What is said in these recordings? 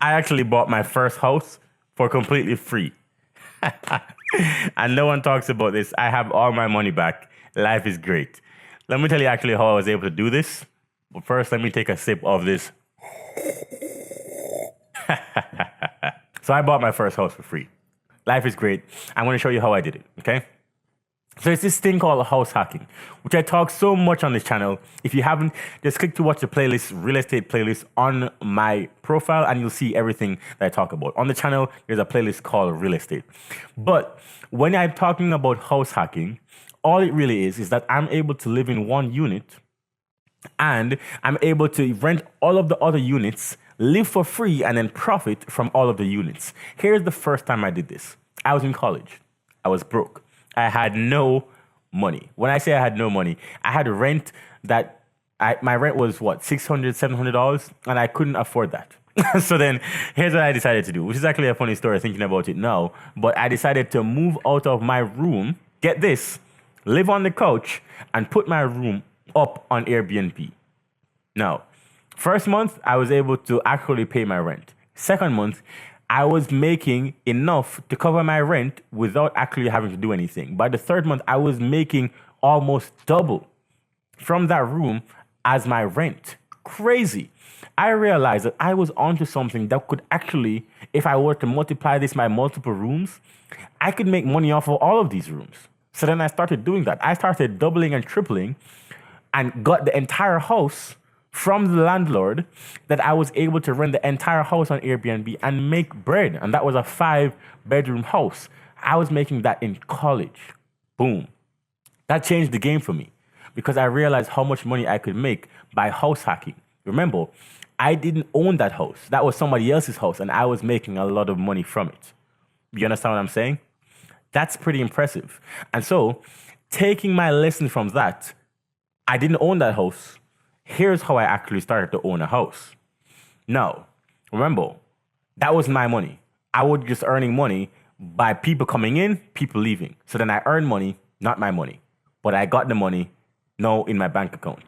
I actually bought my first house for completely free. And no one talks about this. I have all my money back. Life is great. Let me tell you actually how I was able to do this. But first, let me take a sip of this. So I bought my first house for free. Life is great. I'm going to show you how I did it, okay? So it's this thing called house hacking, which I talk so much on this channel. If you haven't, just click to watch the playlist, real estate playlist on my profile, and you'll see everything that I talk about. On the channel, there's a playlist called real estate. But when I'm talking about house hacking, all it really is that I'm able to live in one unit and I'm able to rent all of the other units, live for free, and then profit from all of the units. Here's the first time I did this. I was in college. I was broke. I had no money. When I say I had no money, I had rent that my rent was what, $600, $700, and I couldn't afford that. So then here's what I decided to do, which is actually a funny story thinking about it now. But I decided to move out of my room, get this, live on the couch, and put my room up on Airbnb. Now, first month, I was able to actually pay my rent. Second month, I was making enough to cover my rent without actually having to do anything. By the third month, I was making almost double from that room as my rent. Crazy. I realized that I was onto something that could actually, if I were to multiply this by multiple rooms, I could make money off of all of these rooms. So then I started doing that. I started doubling and tripling and got the entire house from the landlord that I was able to rent the entire house on Airbnb and make bread. And that was a 5-bedroom house. I was making that in college. Boom. That changed the game for me because I realized how much money I could make by house hacking. Remember, I didn't own that house. That was somebody else's house and I was making a lot of money from it. You understand what I'm saying? That's pretty impressive. And so taking my lesson from that, I didn't own that house. Here's how I actually started to own a house. Now, remember, that was my money. I was just earning money by people coming in, people leaving. So then I earned money, not my money. But I got the money now in my bank account.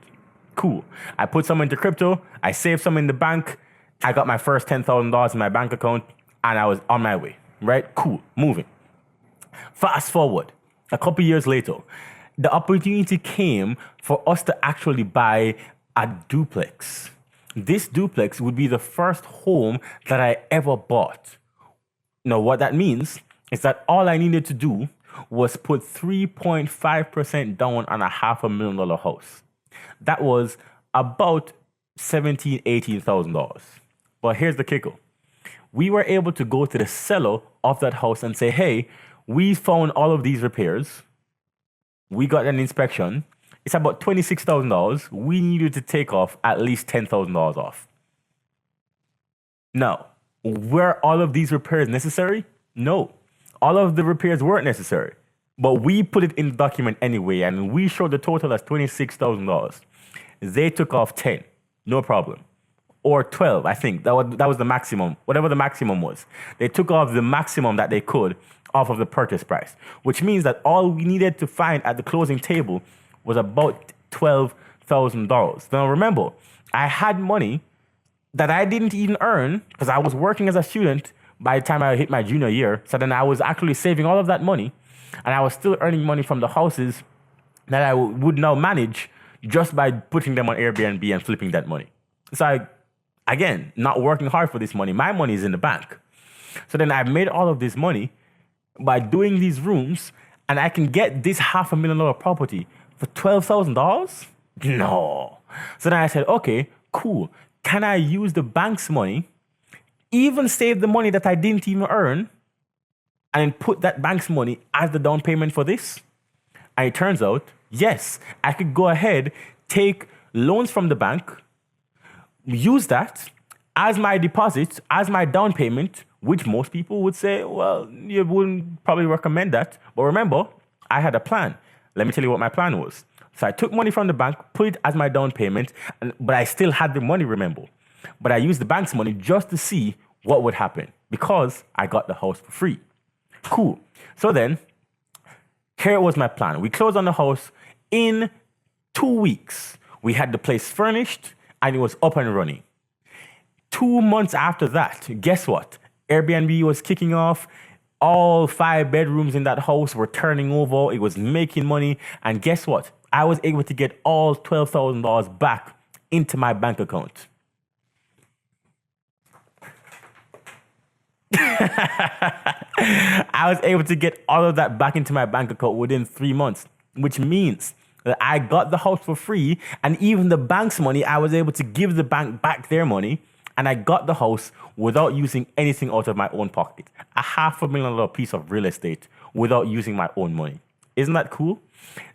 Cool. I put some into crypto. I saved some in the bank. I got my first $10,000 in my bank account and I was on my way, right? Cool. Moving. Fast forward, a couple years later, the opportunity came for us to actually buy a duplex. This duplex would be the first home that I ever bought. Now, what that means is that all I needed to do was put 3.5% down on a $500,000 house. That was about $17,000, $18,000. But here's the kicker. We were able to go to the seller of that house and say, hey, we found all of these repairs. We got an inspection. It's about $26,000. We needed to take off at least $10,000 off. Now, were all of these repairs necessary? No. All of the repairs weren't necessary. But we put it in the document anyway, and we showed the total as $26,000. They took off 10, no problem. Or 12, I think. That was the maximum, whatever the maximum was. They took off the maximum that they could off of the purchase price, which means that all we needed to find at the closing table was about $12,000. Now remember, I had money that I didn't even earn because I was working as a student by the time I hit my junior year. So then I was actually saving all of that money and I was still earning money from the houses that I would now manage just by putting them on Airbnb and flipping that money. So again, not working hard for this money. My money is in the bank. So then I made all of this money by doing these rooms and I can get this $500,000 property for $12,000? No. So then I said, okay, cool. Can I use the bank's money, even save the money that I didn't even earn, and put that bank's money as the down payment for this? And it turns out, yes, I could go ahead, take loans from the bank, use that as my deposit, as my down payment, which most people would say, well, you wouldn't probably recommend that. But remember, I had a plan. Let me tell you what my plan was. So I took money from the bank, put it as my down payment, but I still had the money, remember. But I used the bank's money just to see what would happen because I got the house for free. Cool. So then, here was my plan. We closed on the house in 2 weeks. We had the place furnished and it was up and running. 2 months after that, guess what? Airbnb was kicking off. All 5 bedrooms in that house were turning over. It was making money. And guess what? I was able to get all $12,000 back into my bank account. I was able to get all of that back into my bank account within 3 months, which means that I got the house for free, and even the bank's money, I was able to give the bank back their money, and I got the house without using anything out of my own pocket. A $500,000 piece of real estate without using my own money. Isn't that cool?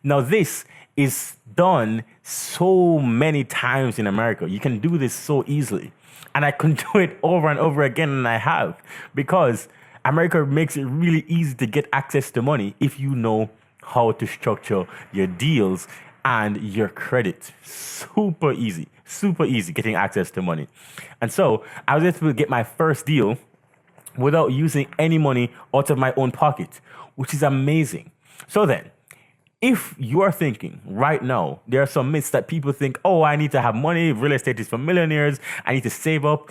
Now, this is done so many times in America. You can do this so easily. And I can do it over and over again, and I have, because America makes it really easy to get access to money if you know how to structure your deals and your credit. Super easy getting access to money. And so I was able to get my first deal without using any money out of my own pocket, which is amazing. So then, if you are thinking right now, there are some myths that people think, oh, I need to have money. Real estate is for millionaires. I need to save up.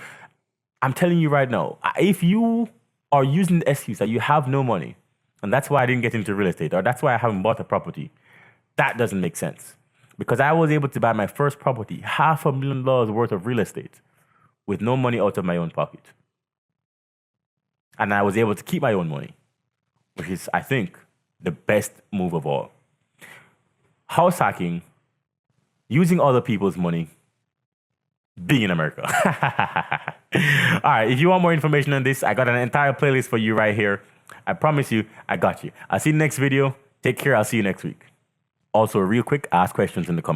I'm telling you right now, if you are using the excuse that you have no money, and that's why I didn't get into real estate, or that's why I haven't bought a property, that doesn't make sense. Because I was able to buy my first property, $500,000 worth of real estate, with no money out of my own pocket. And I was able to keep my own money, which is, I think, the best move of all. House hacking, using other people's money, being in America. All right, if you want more information on this, I got an entire playlist for you right here. I promise you, I got you. I'll see you next video. Take care. I'll see you next week. Also, real quick, ask questions in the comments.